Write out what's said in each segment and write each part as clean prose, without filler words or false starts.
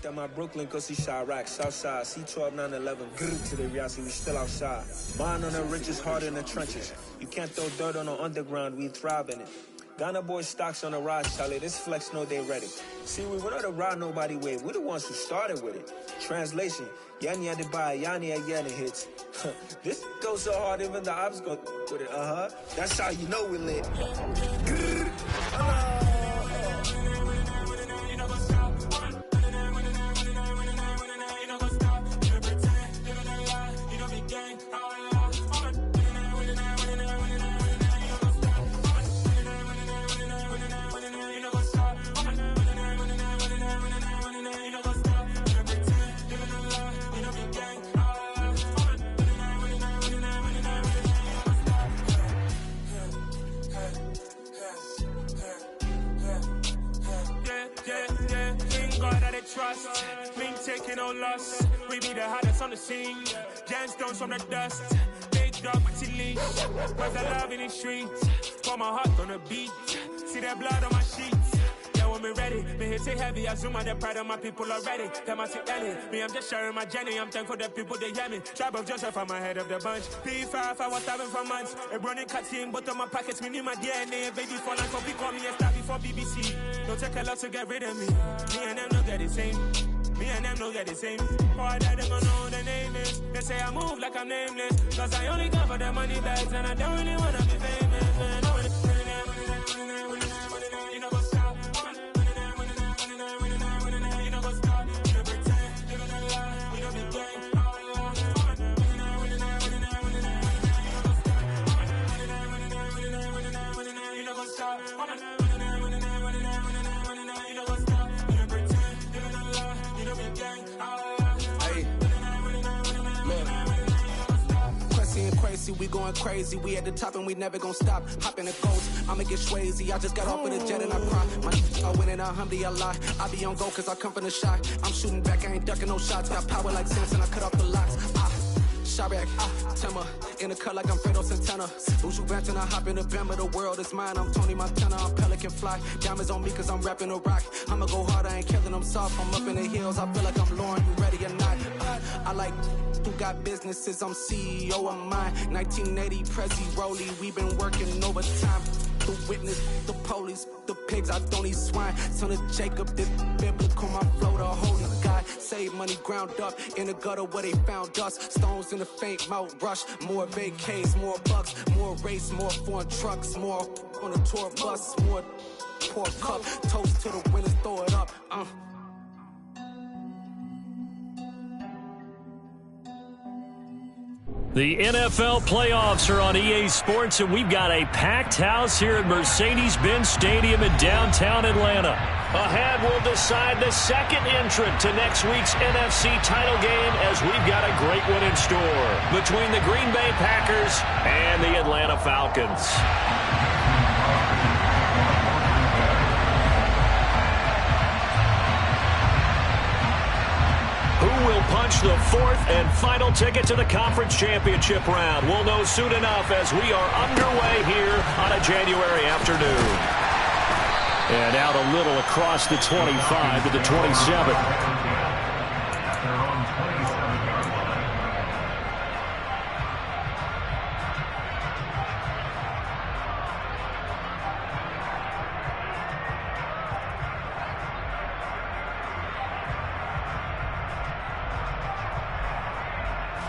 That my Brooklyn, cause he Chirac, Southside, C12, 911, grrr to the reality, we still outside. Mine on the richest, heart in the trenches. You can't throw dirt on the underground, we thrive in it. Ghana boys stocks on the rise, Charlie, this flex know they ready. See, we were not to ride nobody with, we're the ones who started with it. Translation, Yani had to buy, Yani again it hits. This goes so hard, even the ops go with it, That's how you know we lit. Trust, we ain't taking no loss. We be the hottest on the scene. Gemstones from the dust. Big dog with your leash. Where's the love in the streets? Pour my heart on the beat. See that blood on my sheets. Yeah, when we ready, me hit it heavy. I zoom out the pride of my people already. Them I see Ellie. Me, I'm just sharing my journey. I'm thankful that people they hear me. Tribe of Joseph, I'm ahead of the bunch. P5, I was starving for months. A running cut team, but on my pockets, me knew my DNA. Baby for life, so we call me a star before BBC. Don't take a lot to get rid of me. Me and them don't get the same. Me and them don't get the same. Boy, that they gonna know the name is. They say I move like I'm nameless. Cause I only come for the money bags. And I don't really wanna be famous, man. You know what's stop. You know what's stop. You know pretend. Living a lie. We don't be gang. You know what's stop. Crazy, we going crazy. We at the top and we never gonna stop. Hop in the ghost, I'ma get swayzy. I just got off with a jet and I cry. I win in a Humvee, I lie. I be on go cause I come from the shot. I'm shooting back, I ain't ducking no shots. Got power like Samson, I cut off the locks. Chirac, Timmer, in the cut like I'm Fredo Santana. Uju Banton, I hop in the Bama, the world is mine. I'm Tony Montana, I'm Pelican Fly. Diamonds on me cause I'm rapping a rock. I'ma go hard, I ain't killing them soft. I'm up in the hills, I feel like I'm Lauren, you ready or not? I like who got businesses, I'm CEO of mine. 1980 Prezi Rolly, we been working overtime. The witness, the police, the pigs, I don't eat swine. Son of Jacob, this biblical, my flow, the holy God. Save money ground up in the gutter where they found us. Stones in the faint Mount Rush. More vacays, more bucks, more race, more foreign trucks, more on the tour bus, more pour cup. Toast to the winners, throw it up. The NFL playoffs are on EA Sports, and we've got a packed house here at Mercedes-Benz Stadium in downtown Atlanta. Ahead, we'll decide the second entrant to next week's NFC title game as we've got a great one in store between the Green Bay Packers and the Atlanta Falcons. Who will punch the fourth and final ticket to the conference championship round? We'll know soon enough as we are underway here on a January afternoon. And out a little across the 25 to the 27.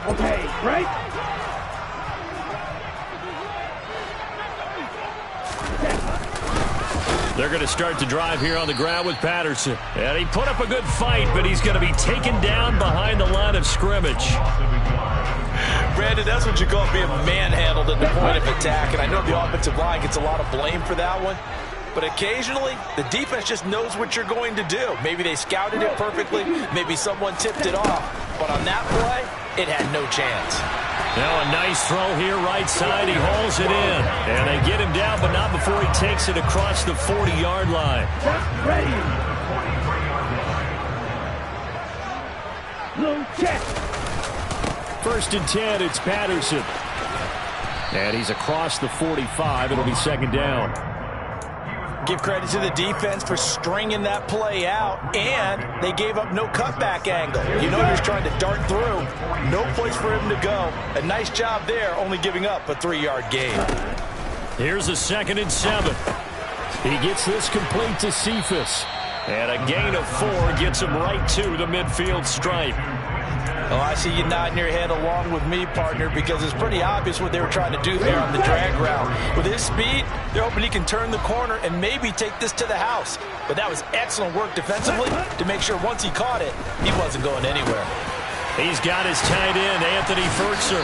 Okay, right? They're going to start to drive here on the ground with Patterson. And he put up a good fight, but he's going to be taken down behind the line of scrimmage. Brandon, that's what you call being manhandled at the point of attack. And I know the offensive line gets a lot of blame for that one. But occasionally, the defense just knows what you're going to do. Maybe they scouted it perfectly. Maybe someone tipped it off. But on that play, it had no chance. Now a nice throw here, right side. He hauls it in. And they get him down, but not before he takes it across the 40-yard line. Ready. Blue check. First and 10, it's Patterson. And he's across the 45. It'll be second down. Give credit to the defense for stringing that play out, and they gave up no cutback angle. You know he was trying to dart through. No place for him to go. A nice job there, only giving up a 3-yard gain. Here's a 2nd and 7. He gets this complete to Cephas. And a gain of 4 gets him right to the midfield stripe. Oh, I see you nodding your head along with me, partner, because it's pretty obvious what they were trying to do there on the drag route. With his speed, they're hoping he can turn the corner and maybe take this to the house. But that was excellent work defensively to make sure once he caught it, he wasn't going anywhere. He's got his tight end, Anthony Ferkser.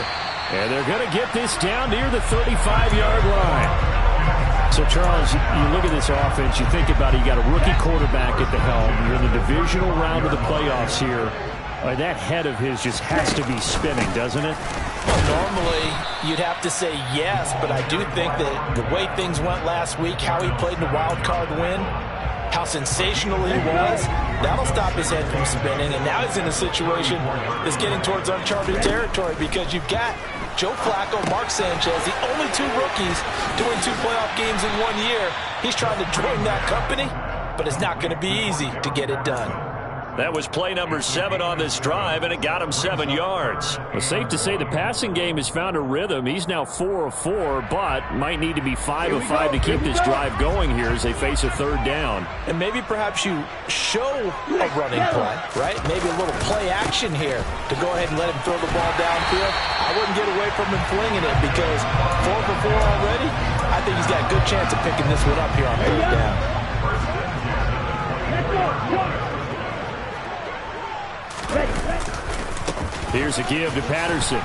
And they're going to get this down near the 35-yard line. So, Charles, you look at this offense, you think about it, you got a rookie quarterback at the helm. You're in the divisional round of the playoffs here. That head of his just has to be spinning, doesn't it? Well, normally, you'd have to say yes, but I do think that the way things went last week, how he played in the wild card win, how sensational he was, that'll stop his head from spinning. And now he's in a situation that's getting towards uncharted territory because you've got Joe Flacco, Mark Sanchez, the only 2 rookies doing 2 playoff games in 1 year. He's trying to join that company, but it's not going to be easy to get it done. That was play number 7 on this drive, and it got him 7 yards. Well, safe to say the passing game has found a rhythm. He's now 4 of 4, but might need to be 5 of 5 to keep this drive going here as they face a 3rd down. And maybe perhaps you show a running play, right? Maybe a little play action here to go ahead and let him throw the ball downfield. I wouldn't get away from him flinging it because 4 for 4 already, I think he's got a good chance of picking this one up here on 3rd down. Here's a give to Patterson.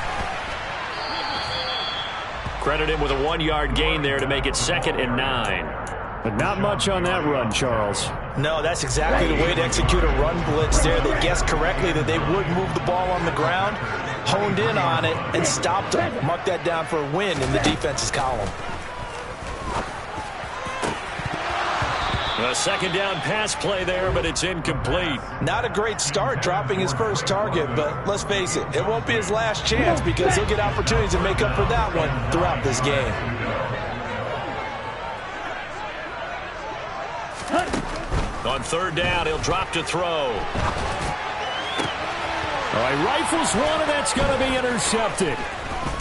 Credit him with a 1-yard gain there to make it 2nd and 9. But not much on that run, Charles. No, that's exactly the way to execute a run blitz there. They guessed correctly that they would move the ball on the ground, honed in on it, and stopped him. Mark that down for a win in the defense's column. A 2nd down pass play there, but it's incomplete. Not a great start dropping his first target, but let's face it, it won't be his last chance because he'll get opportunities to make up for that one throughout this game. On 3rd down, he'll drop to throw. All right, rifles one, and that's going to be intercepted.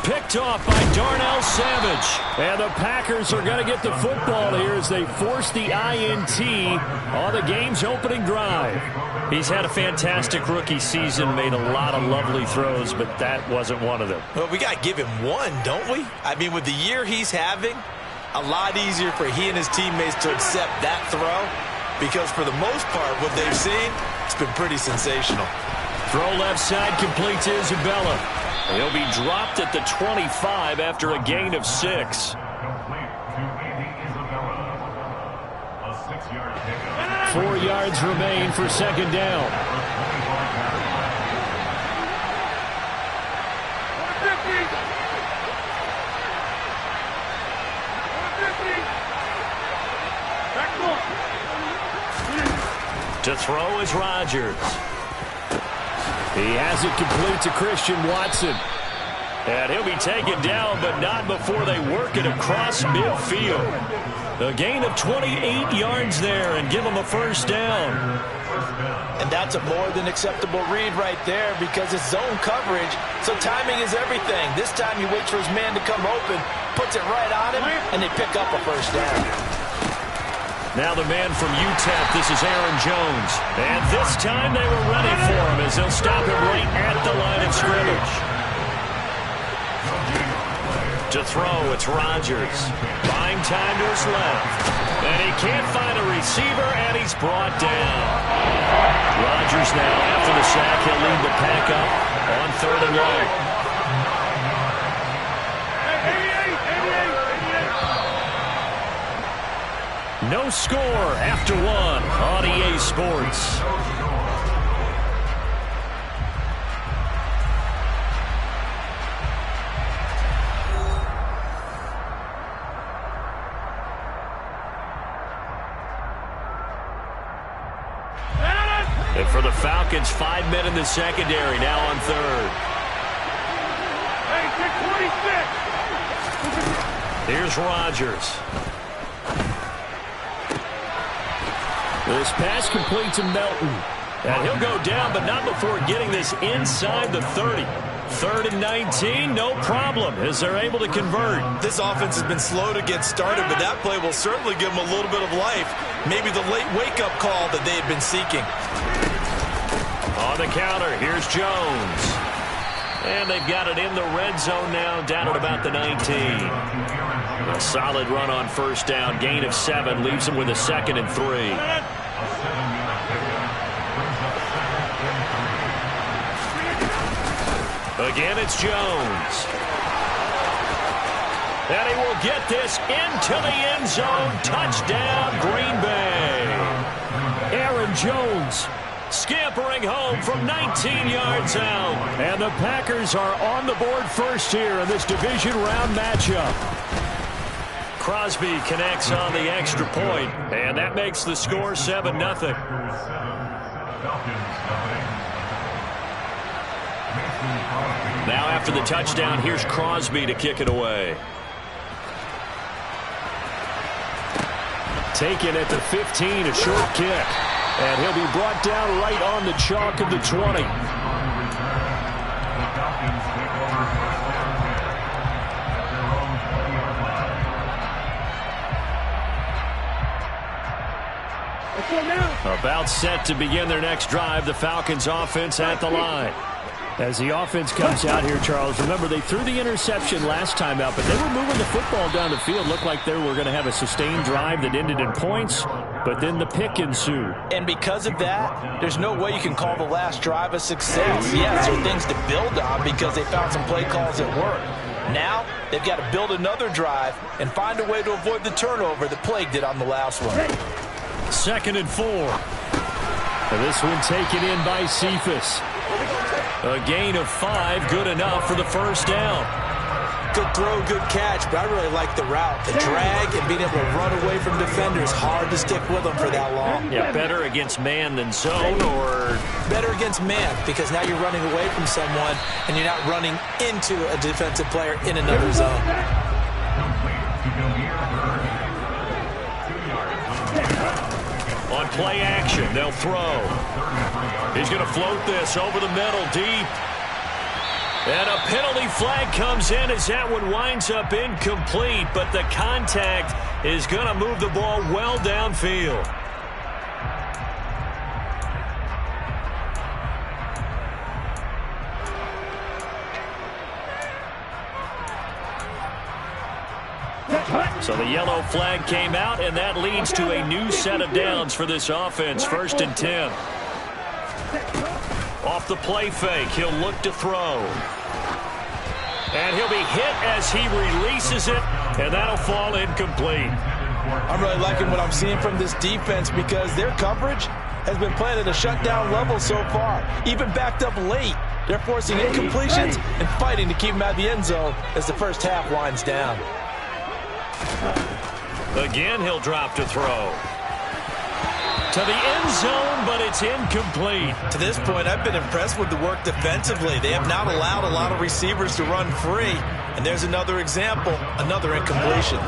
Picked off by Darnell Savage. And the Packers are going to get the football here as they force the INT on the game's opening drive. He's had a fantastic rookie season, made a lot of lovely throws, but that wasn't one of them. Well, we got to give him one, don't we? I mean, with the year he's having, a lot easier for he and his teammates to accept that throw because for the most part, what they've seen, it's been pretty sensational. Throw left side complete to Isabella. He'll be dropped at the 25 after a gain of 6. 4 yards remain for 2nd down. To throw is Rodgers. He has it complete to Christian Watson. And he'll be taken down, but not before they work it across midfield. A gain of 28 yards there and give him a 1st down. And that's a more than acceptable read right there because it's zone coverage, so timing is everything. This time he waits for his man to come open, puts it right on him, and they pick up a 1st down. Now the man from UTEP, this is Aaron Jones. And this time they were ready for him as they'll stop him right at the line of scrimmage. To throw, it's Rodgers. Buying time to his left. And he can't find a receiver, and he's brought down. Rodgers now, after the sack, he'll lead the pack up on 3rd and long. No score after 1 on EA Sports. And for the Falcons, 5 men in the secondary, now on 3rd. Here's Rodgers. This pass complete to Melton. And he'll go down, but not before getting this inside the 30. 3rd and 19, no problem, as they're able to convert. This offense has been slow to get started, but that play will certainly give them a little bit of life. Maybe the late wake-up call that they had been seeking. On the counter, here's Jones. And they've got it in the red zone now, down at about the 19. A solid run on first down, gain of 7, leaves them with a 2nd and 3. Again, it's Jones. And he will get this into the end zone. Touchdown, Green Bay. Aaron Jones scampering home from 19 yards out. And the Packers are on the board first here in this division round matchup. Crosby connects on the extra point, and that makes the score 7-0. Now after the touchdown, here's Crosby to kick it away. Taken at the 15, a short kick. And he'll be brought down right on the chalk of the 20. About set to begin their next drive, the Falcons offense at the line. As the offense comes out here, Charles, remember they threw the interception last time out, but they were moving the football down the field. Looked like they were going to have a sustained drive that ended in points, but then the pick ensued. And because of that, there's no way you can call the last drive a success. Yes, there are things to build on because they found some play calls that work. Now, they've got to build another drive and find a way to avoid the turnover that plagued it on the last one. 2nd and 4. And this one taken in by Cephas. A gain of 5, good enough for the first down. Good throw, good catch, but I really like the route. The drag and being able to run away from defenders, hard to stick with them for that long. Yeah, better against man than zone, or? Better against man, because now you're running away from someone and you're not running into a defensive player in another zone. On play action, they'll throw. He's going to float this over the middle, deep. And a penalty flag comes in as that one winds up incomplete, but the contact is going to move the ball well downfield. So the yellow flag came out, and that leads to a new set of downs for this offense. 1st and 10. Off the play fake, he'll look to throw. And he'll be hit as he releases it, and that'll fall incomplete. I'm really liking what I'm seeing from this defense because their coverage has been playing at a shutdown level so far. Even backed up late, they're forcing incompletions and fighting to keep them out of the end zone as the first half winds down. Again, he'll drop to throw. To the end zone, but it's incomplete. To this point, I've been impressed with the work defensively. They have not allowed a lot of receivers to run free. And there's another example, another incompletion.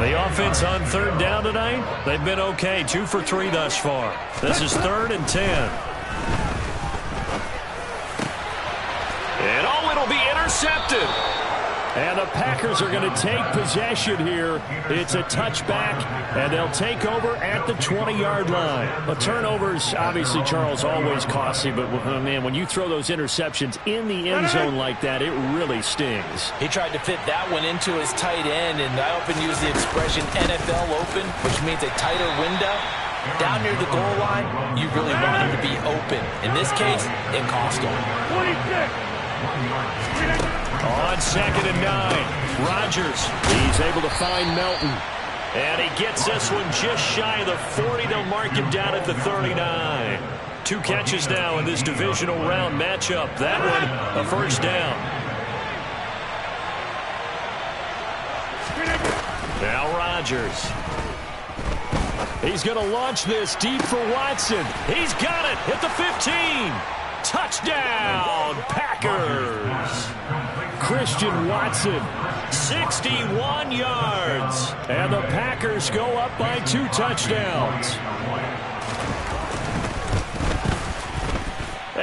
The offense on 3rd down tonight, they've been okay. 2 for 3 thus far. This is 3rd and 10. And it'll be intercepted. And the Packers are going to take possession here. It's a touchback, and they'll take over at the 20-yard line. The turnovers, obviously, Charles, always costly, but, man, when you throw those interceptions in the end zone like that, it really stings. He tried to fit that one into his tight end, and I often use the expression NFL open, which means a tighter window. Down near the goal line, you really want him to be open. In this case, it cost him. 26. On 2nd and 9, Rodgers. He's able to find Melton. And he gets this one just shy of the 40. They'll mark him down at the 39. 2 catches now in this divisional round matchup. That one, a first down. Now Rodgers. He's going to launch this deep for Watson. He's got it at the 15. Touchdown, Packers. Christian Watson, 61 yards. And the Packers go up by 2 touchdowns.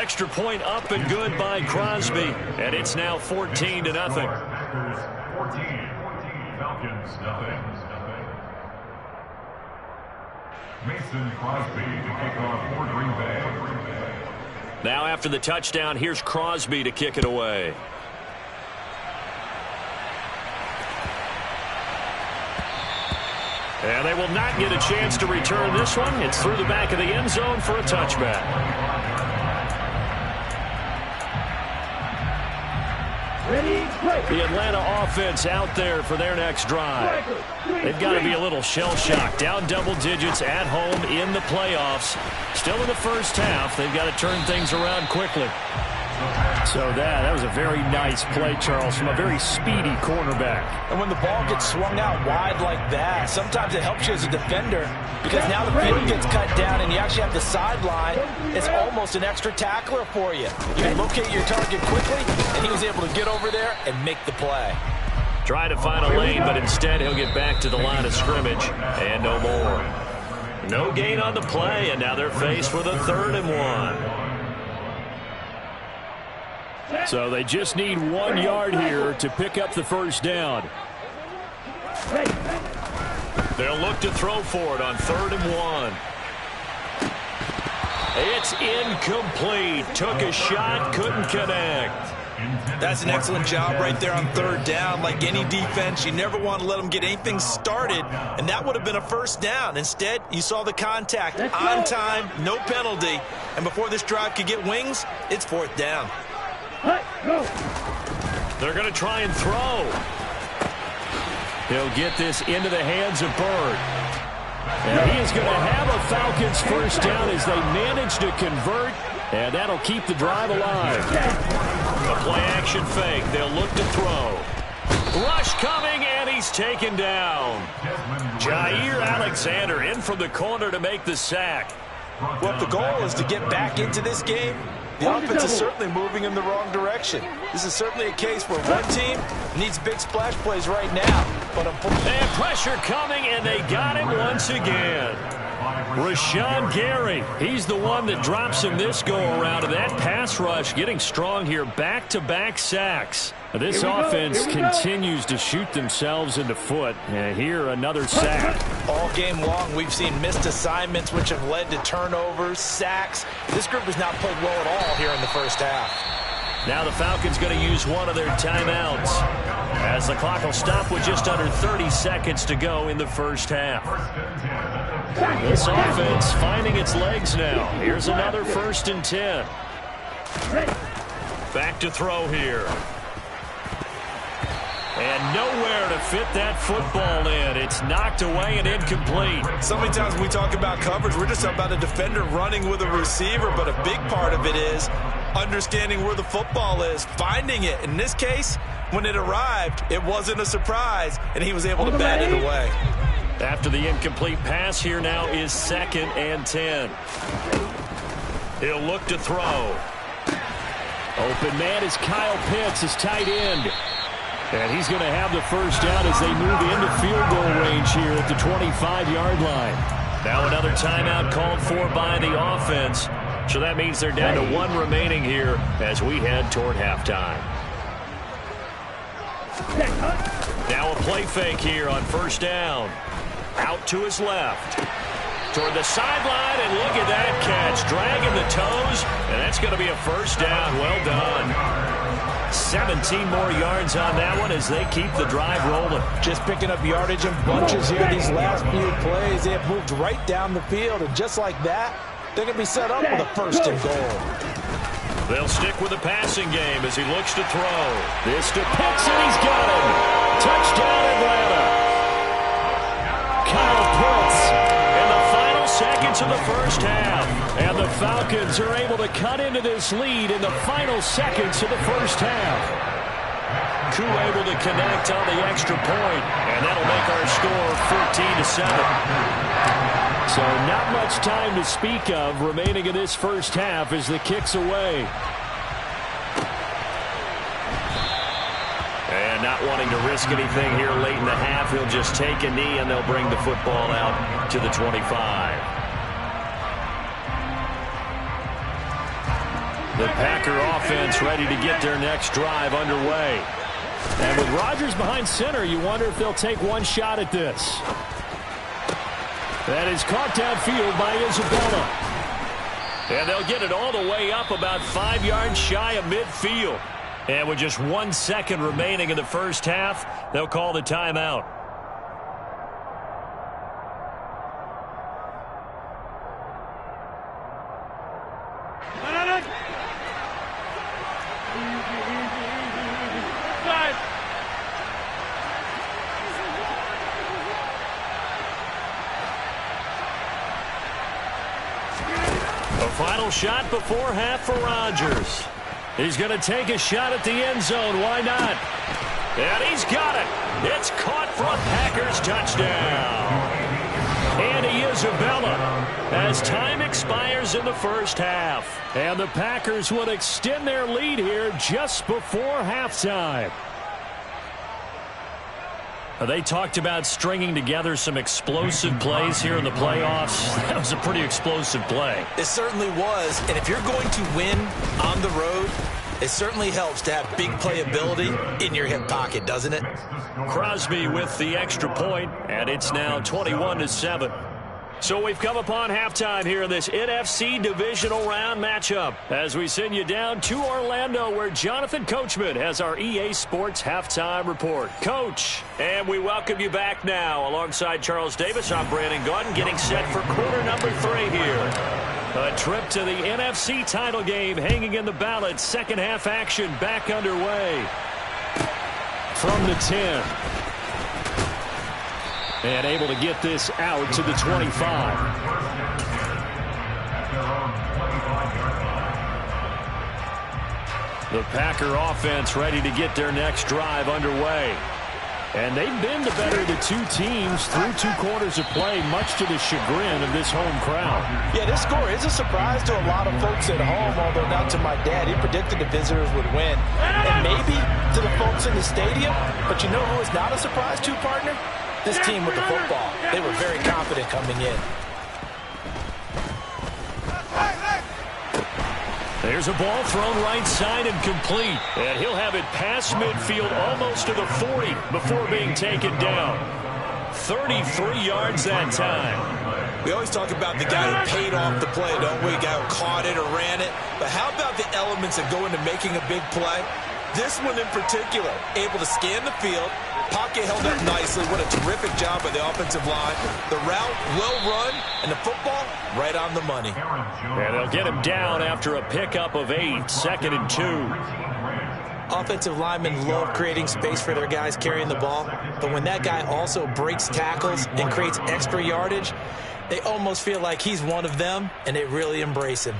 extra point up and good by Crosby. And it's now 14-0. Mason Crosby to kick off for Green Bay. Now after the touchdown, here's Crosby to kick it away. And they will not get a chance to return this one. It's through the back of the end zone for a touchback. The Atlanta offense out there for their next drive. They've got to be a little shell-shocked. Down double digits at home in the playoffs. Still in the first half. They've got to turn things around quickly. So that was a very nice play, Charles, from a very speedy cornerback. And when the ball gets swung out wide like that, sometimes it helps you as a defender because now the field gets cut down and you actually have the sideline. It's almost an extra tackler for you. You can locate your target quickly, and he was able to get over there and make the play. Try to find a lane, but instead he'll get back to the line of scrimmage and no more. No gain on the play, and now they're faced with a 3rd and 1. So they just need 1 yard here to pick up the first down. They'll look to throw for it on 3rd and 1. It's incomplete. Took a shot, couldn't connect. That's an excellent job right there on 3rd down. Like any defense, you never want to let them get anything started, and that would have been a first down. Instead, you saw the contact on time, no penalty, and before this drive could get wings, it's 4th down. They're going to try and throw. He'll get this into the hands of Bird. And he is going to have a Falcons first down as they manage to convert, and that'll keep the drive alive. A play-action fake. They'll look to throw. Rush coming, and he's taken down. Jair Alexander in from the corner to make the sack. Well, if the goal is to get back into this game, the offense is certainly moving in the wrong direction. This is certainly a case where one team needs big splash plays right now. But and pressure coming, and they got him once again. Rashawn Gary, he's the one that drops him this go-around. And that pass rush getting strong here, back-to-back sacks. This offense continues to shoot themselves in the foot. And here, another sack. All game long, we've seen missed assignments, which have led to turnovers, sacks. This group has not played well at all here in the first half. Now the Falcons going to use one of their timeouts, as the clock will stop with just under 30 seconds to go in the first half. This offense finding its legs now. Here's another 1st and 10. Back to throw here. And nowhere to fit that football in. It's knocked away and incomplete. So many times when we talk about coverage, we're just about a defender running with a receiver, but a big part of it is understanding where the football is, finding it. In this case, when it arrived, it wasn't a surprise, and he was able to bat it away. After the incomplete pass, here now is 2nd and 10. He'll look to throw. Open man is Kyle Pitts, his tight end. And he's going to have the first down as they move into field goal range here at the 25-yard line. Now another timeout called for by the offense. So that means they're down to 1 remaining here as we head toward halftime. Now a play fake here on 1st down. Out to his left. Toward the sideline, and look at that catch. Dragging the toes, and that's going to be a first down. Well done. 17 more yards on that one as they keep the drive rolling. Just picking up yardage in bunches here these last few plays. They have moved right down the field, and just like that, they're going to be set up with a 1st and goal. They'll stick with the passing game as he looks to throw. This to Pitts, and he's got him. Touchdown, Atlanta. Kyle Pitts in the final seconds of the first half. And the Falcons are able to cut into this lead in the final seconds of the first half. Koo able to connect on the extra point, and that'll make our score 14-7. So not much time to speak of remaining in this first half as the kick's away. And not wanting to risk anything here late in the half, he'll just take a knee and they'll bring the football out to the 25. The Packer offense ready to get their next drive underway. And with Rodgers behind center, you wonder if they'll take one shot at this. That is caught downfield by Isabella. And they'll get it all the way up about 5 yards shy of midfield. And with just 1 second remaining in the first half, they'll call the timeout. Final shot before half for Rodgers. He's going to take a shot at the end zone. Why not? And he's got it. It's caught for a Packers touchdown. Andy Isabella as time expires in the first half. And the Packers would extend their lead here just before halftime. They talked about stringing together some explosive plays here in the playoffs. That was a pretty explosive play. It certainly was. And if you're going to win on the road, it certainly helps to have big playability in your hip pocket, doesn't it? Crosby with the extra point, and it's now 21-7. So we've come upon halftime here in this NFC divisional round matchup as we send you down to Orlando where Jonathan Coachman has our EA Sports halftime report. Coach, and we welcome you back now. Alongside Charles Davis, I'm Brandon Gaudin getting set for quarter number 3 here. A trip to the NFC title game hanging in the balance. Second half action back underway. From the 10. And able to get this out to the 25. The Packer offense ready to get their next drive underway. And they've been the better of the two teams through 2 quarters of play, much to the chagrin of this home crowd. Yeah, this score is a surprise to a lot of folks at home, although not to my dad. He predicted the visitors would win. And maybe to the folks in the stadium. But you know who is not a surprise to, partner? This team with the football. They were very confident coming in. There's a ball thrown right side and complete. And he'll have it past midfield almost to the 40 before being taken down. 33 yards that time. We always talk about the guy who paid off the play, don't we? The guy who caught it or ran it. But how about the elements that go into making a big play? This one in particular, able to scan the field. Pocket held up nicely. What a terrific job by the offensive line. The route, well run, and the football, right on the money. And they'll get him down after a pickup of 8, 2nd and 2. Offensive linemen love creating space for their guys carrying the ball, but when that guy also breaks tackles and creates extra yardage, they almost feel like he's one of them, and they really embrace him.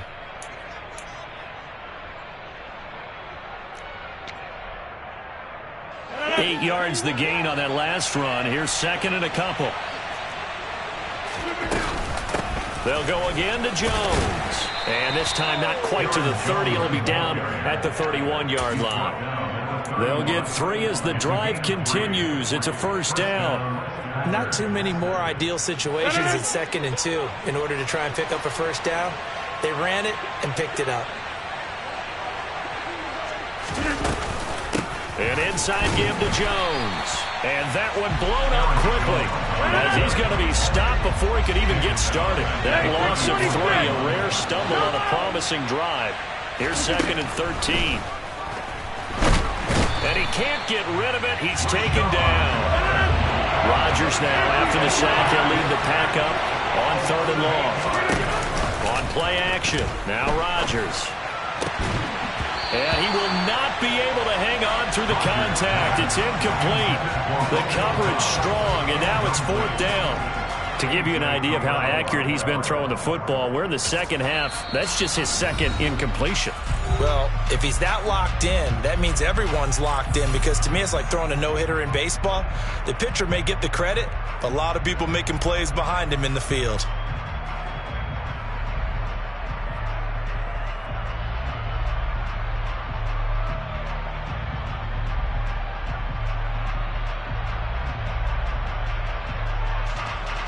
Eight yards the gain on that last run. Here's 2nd and a couple. They'll go again to Jones. And this time not quite to the 30. It'll be down at the 31-yard line. They'll get 3 as the drive continues. It's a first down. Not too many more ideal situations at 2nd and 2 in order to try and pick up a first down. They ran it and picked it up. An inside give to Jones. And that one blown up quickly as he's going to be stopped before he could even get started. That loss of 3, a rare stumble on a promising drive. Here's 2nd and 13. And he can't get rid of it. He's taken down. Rodgers now, after the sack, he'll lead the pack up on 3rd and long. On play action, now Rodgers. And he will not be able to hang on through the contact. It's incomplete. The coverage strong, and now it's 4th down. To give you an idea of how accurate he's been throwing the football, we're in the second half. That's just his 2nd incompletion. Well, if he's that locked in, that means everyone's locked in, because to me it's like throwing a no-hitter in baseball. The pitcher may get the credit, but a lot of people making plays behind him in the field.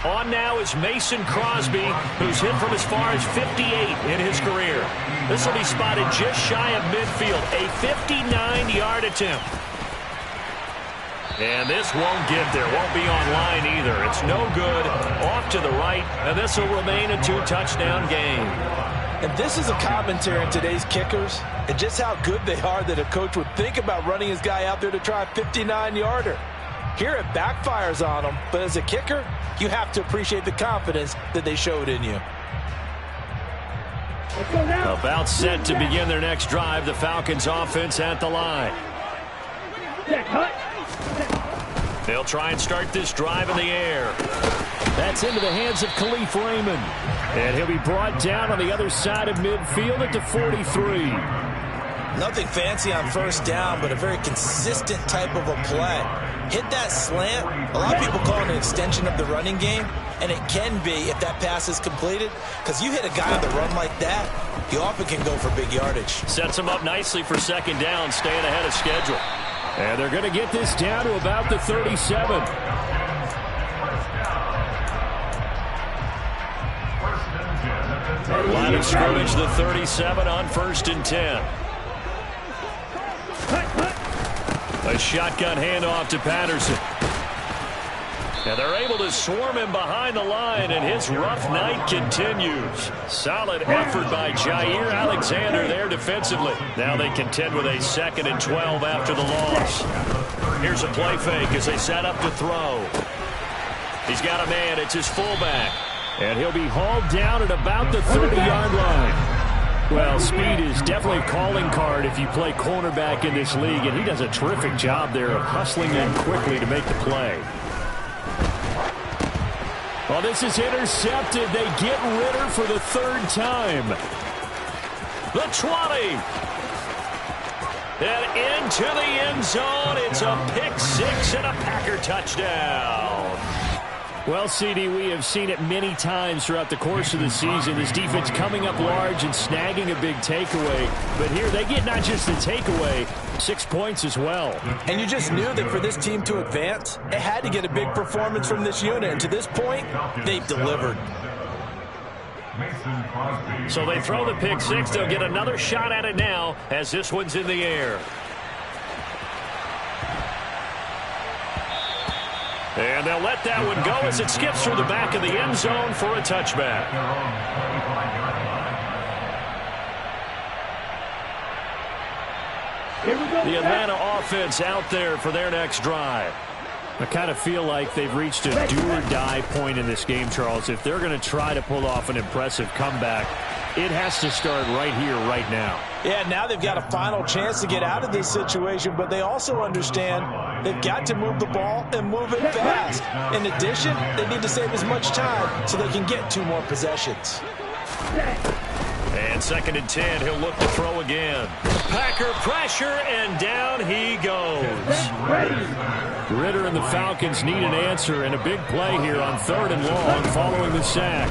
On now is Mason Crosby, who's hit from as far as 58 in his career. This will be spotted just shy of midfield, a 59-yard attempt. And this won't get there, won't be online either. It's no good, off to the right, and this will remain a 2-touchdown game. And this is a commentary on today's kickers and just how good they are that a coach would think about running his guy out there to try a 59-yarder. Here it backfires on him, but as a kicker, you have to appreciate the confidence that they showed in you. About set to begin their next drive, the Falcons offense at the line. They'll try and start this drive in the air. That's into the hands of Khalif Raymond. And he'll be brought down on the other side of midfield at the 43. Nothing fancy on first down, but a very consistent type of a play. Hit that slant. A lot of people call it an extension of the running game, and it can be if that pass is completed, because you hit a guy on the run like that, you often can go for big yardage. Sets him up nicely for second down, staying ahead of schedule. And they're going to get this down to about the 37. Line of scrimmage, the 37 on 1st and 10. A shotgun handoff to Patterson. And they're able to swarm him behind the line, and his rough night continues. Solid effort by Jair Alexander there defensively. Now they contend with a 2nd and 12 after the loss. Here's a play fake as they set up to throw. He's got a man. It's his fullback. And he'll be hauled down at about the 30-yard line. Well, speed is definitely a calling card if you play cornerback in this league, and he does a terrific job there of hustling in quickly to make the play. Well, this is intercepted. They get Ritter for the 3rd time. The 20. And into the end zone. It's a pick 6 and a Packer touchdown. Well, CD, we have seen it many times throughout the course of the season. This defense coming up large and snagging a big takeaway. But here they get not just the takeaway, 6 points as well. And you just knew that for this team to advance, it had to get a big performance from this unit. And to this point, they've delivered. So they throw the pick 6. They'll get another shot at it now as this one's in the air. And they'll let that one go as it skips through the back of the end zone for a touchback. The Atlanta offense out there for their next drive. I kind of feel like they've reached a do-or-die point in this game, Charles. If they're going to try to pull off an impressive comeback, it has to start right here, right now. Yeah, now they've got a final chance to get out of this situation, but they also understand they've got to move the ball and move it fast. In addition, they need to save as much time so they can get 2 more possessions. And 2nd and 10, he'll look to throw again. Packer pressure, and down he goes. Ritter and the Falcons need an answer, and a big play here on 3rd and long following the sack.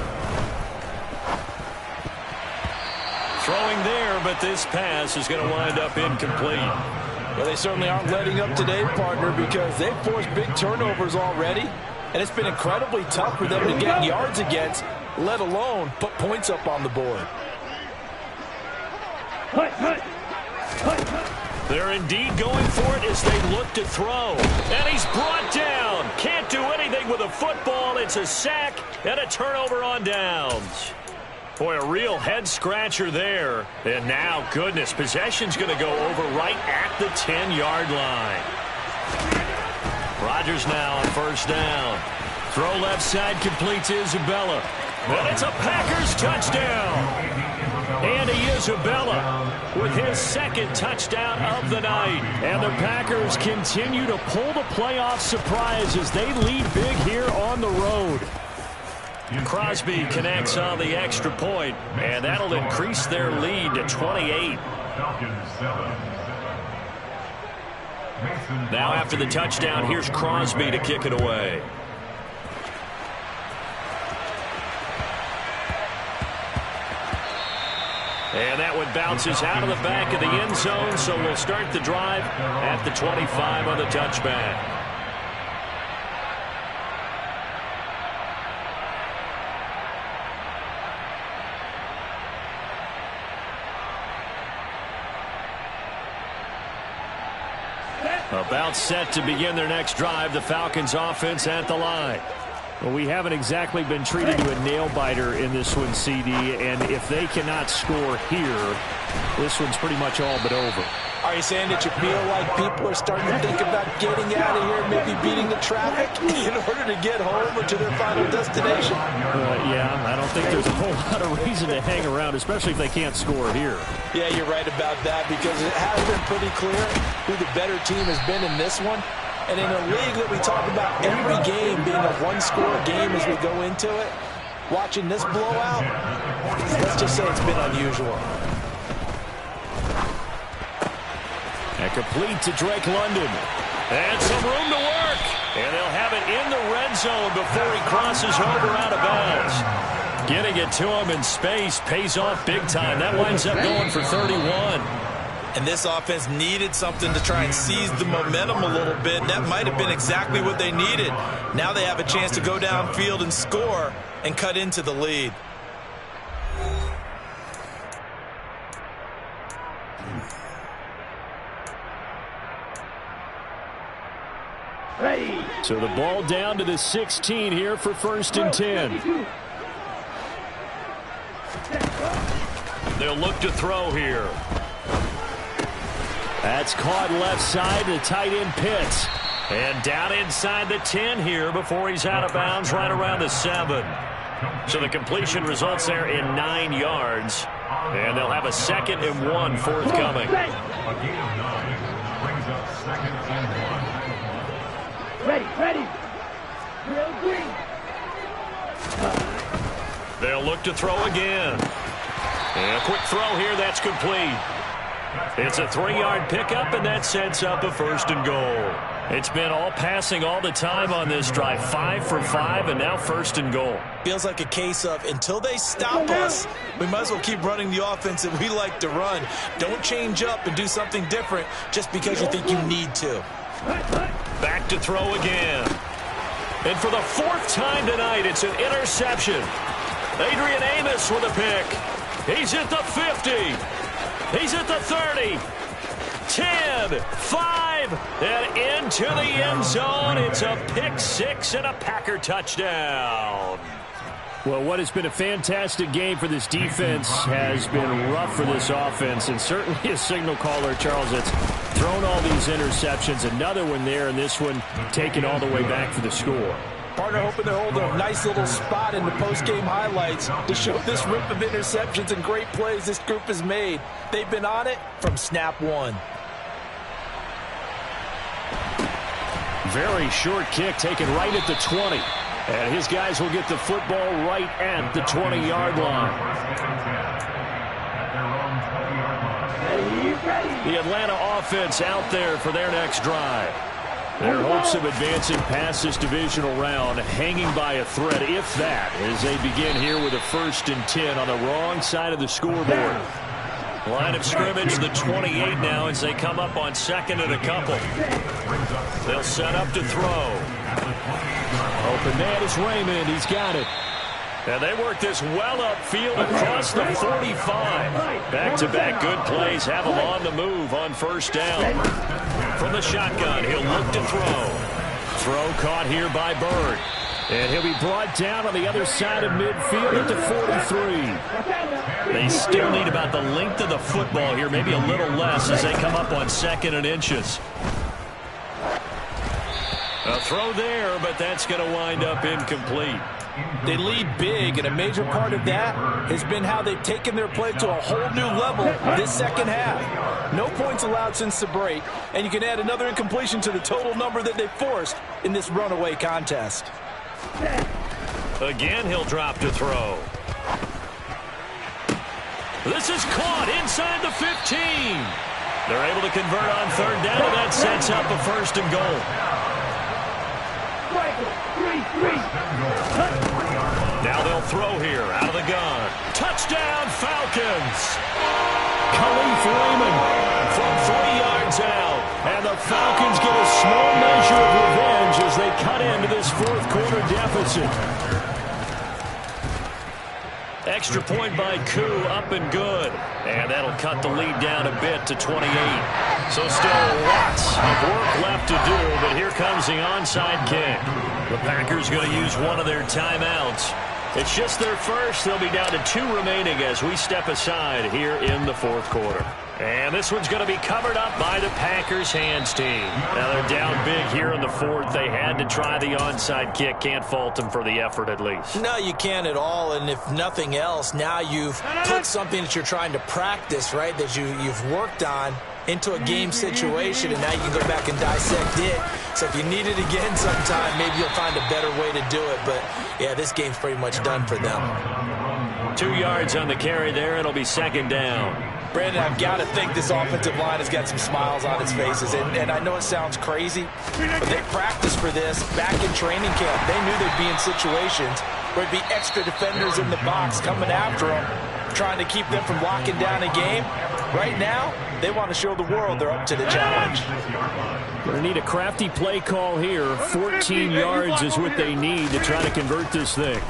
Throwing there, but this pass is going to wind up incomplete. Well, they certainly aren't letting up today, partner, because they've forced big turnovers already, and it's been incredibly tough for them to get yards against, let alone put points up on the board. They're indeed going for it as they look to throw. And he's brought down. Can't do anything with a football. It's a sack and a turnover on downs. Boy, a real head-scratcher there. And now, goodness, possession's going to go over right at the 10-yard line. Rodgers now on 1st down. Throw left side, completes Isabella. And it's a Packers touchdown. Andy Isabella with his 2nd touchdown of the night. And the Packers continue to pull the playoff surprise as they lead big here on the road. Crosby connects on the extra point, and that'll increase their lead to 28. Now after the touchdown, here's Crosby to kick it away. And that one bounces out of the back of the end zone, so we'll start the drive at the 25 on the touchback. About set to begin their next drive. The Falcons offense at the line. Well, we haven't exactly been treated to a nail-biter in this one, CD, and if they cannot score here, this one's pretty much all but over. Are you saying that you feel like people are starting to think about getting out of here, maybe beating the traffic in order to get home or to their final destination? Yeah, I don't think there's a whole lot of reason to hang around, especially if they can't score here. Yeah, you're right about that, because it has been pretty clear who the better team has been in this one. And in a league that we talk about every game being a one-score game as we go into it, watching this blowout, let's just say it's been unusual. And complete to Drake London. And some room to work. And they'll have it in the red zone before he crosses over out of bounds. Getting it to him in space pays off big time. That winds up going for 31. And this offense needed something to try and seize the momentum a little bit. That might have been exactly what they needed. Now they have a chance to go downfield and score and cut into the lead. Ready. So the ball down to the 16 here for 1st and 10. They'll look to throw here. That's caught left side to tight end Pitts. And down inside the 10 here before he's out of bounds right around the 7. So the completion results there in 9 yards. And they'll have a 2nd and 1 forthcoming. A gain of 9 brings up 2nd and 1. Ready. Real green. They'll look to throw again. And a quick throw here, that's complete. It's a 3-yard pickup, and that sets up a 1st and goal. It's been all passing all the time on this drive. 5 for 5, and now 1st and goal. Feels like a case of until they stop us, we might as well keep running the offense that we like to run. Don't change up and do something different just because you think you need to. Back to throw again. And for the 4th time tonight, it's an interception. Adrian Amos with a pick. He's at the 50. He's at the 30. 10, 5, and into the end zone. It's a pick 6 and a Packer touchdown. Well, what has been a fantastic game for this defense has been rough for this offense, and certainly a signal caller, Charles, that's thrown all these interceptions. Another one there, and this one taken all the way back for the score. Partner hoping they're holding a nice little spot in the post-game highlights to show this rip of interceptions and great plays this group has made. They've been on it from snap 1. Very short kick taken right at the 20. And his guys will get the football right at the 20-yard line. The Atlanta offense out there for their next drive. Their hopes of advancing past this divisional round hanging by a thread, if that, as they begin here with a 1st and 10 on the wrong side of the scoreboard. Line of scrimmage, the 28 now as they come up on 2nd and a couple. They'll set up to throw. Open man is Raymond. He's got it. And they work this well upfield across the 45. Back-to-back good plays have him on the move on 1st down. From the shotgun, he'll look to throw. Throw caught here by Bird. And he'll be brought down on the other side of midfield at the 43. They still need about the length of the football here, maybe a little less as they come up on 2nd and inches. A throw there, but that's going to wind up incomplete. They lead big, and a major part of that has been how they've taken their play to a whole new level this second half. No points allowed since the break, and you can add another incompletion to the total number that they've forced in this runaway contest. Again, he'll drop to throw. This is caught inside the 15. They're able to convert on 3rd down, and that sets up a 1st and goal. Now they'll throw here out of the gun. Touchdown, Falcons! Khalif Raymond from 3 yards out. And the Falcons get a small measure of revenge as they cut into this 4th quarter deficit. Extra point by Koo, up and good. And that'll that'll cut the lead down a bit to 28. So still lots of work left to do, but here comes the onside kick. The Packers going to use one of their timeouts. It's just their first. They'll be down to 2 remaining as we step aside here in the fourth quarter. And this one's going to be covered up by the Packers hands team. Now they're down big here in the fourth. They had to try the onside kick. Can't fault them for the effort at least. No, you can't at all. And if nothing else, now you've put something that you're trying to practice, right, that you've worked on into a game situation, and now you can go back and dissect it. So if you need it again sometime, maybe you'll find a better way to do it. But, yeah, this game's pretty much done for them. 2 yards on the carry there. It'll be second down. Brandon, I've got to think this offensive line has got some smiles on its faces. And I know it sounds crazy, but they practiced for this back in training camp. They knew they'd be in situations where it'd be extra defenders in the box coming after them, trying to keep them from locking down a game. Right now, they want to show the world they're up to the challenge. Going to need a crafty play call here. 14 yards is what they need to try to convert this thing.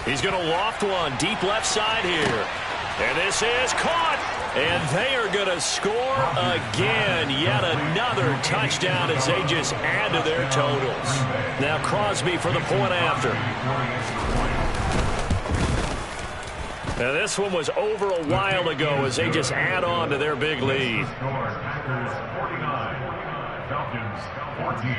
He's going to loft one deep left side here. And this is caught. And they are going to score again. Yet another touchdown as they just add to their totals. Now Crosby for the point after. Now this one was over a while ago as they just add on to their big lead. Packers 49, Falcons 14.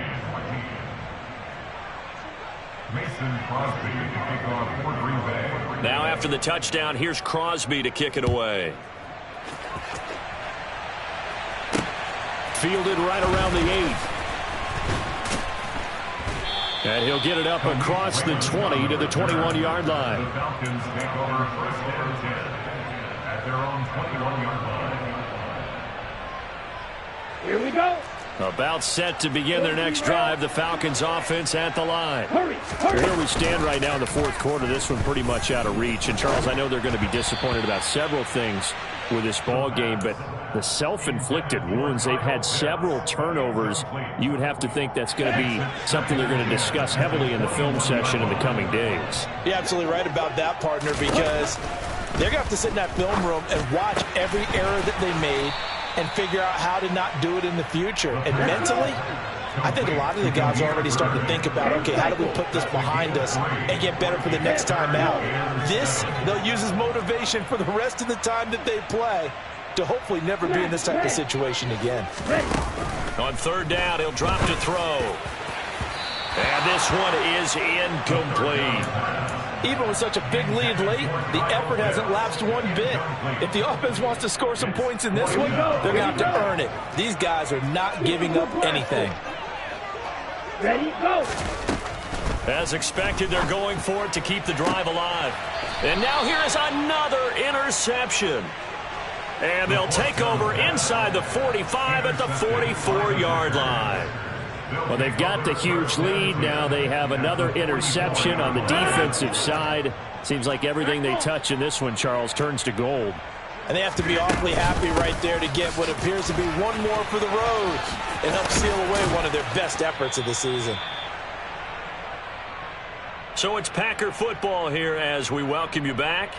Mason Crosby to kick off for Green Bay. Now after the touchdown, here's Crosby to kick it away. Fielded right around the 8. And he'll get it up across the 20 to the 21-yard line. The Falcons take over first and 10 at their own 21-yard line. Here we go. About set to begin their next drive. The Falcons offense at the line. Hurry. Where we stand right now in the fourth quarter, this one pretty much out of reach. And Charles, I know they're going to be disappointed about several things with this ball game, but the self-inflicted wounds, they've had several turnovers. You would have to think that's going to be something they're going to discuss heavily in the film session in the coming days. You're absolutely right about that, partner, because they're going to have to sit in that film room and watch every error that they made and figure out how to not do it in the future. And mentally, I think a lot of the guys are already starting to think about, okay, how do we put this behind us and get better for the next time out? This, they'll use as motivation for the rest of the time that they play to hopefully never be in this type of situation again. On third down, he'll drop to throw. And this one is incomplete. Even with such a big lead late, the effort hasn't lapsed one bit. If the offense wants to score some points in this one, they're going to have to earn it. These guys are not giving up anything. Ready, go. As expected, they're going for it to keep the drive alive. And now here is another interception. And they'll take over inside the 45 at the 44-yard line. Well, they've got the huge lead. Now they have another interception on the defensive side. Seems like everything they touch in this one, Charles, turns to gold. And they have to be awfully happy right there to get what appears to be one more for the road and help seal away one of their best efforts of the season. So it's Packer football here as we welcome you back.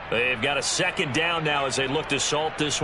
They've got a second down now as they look to salt this one.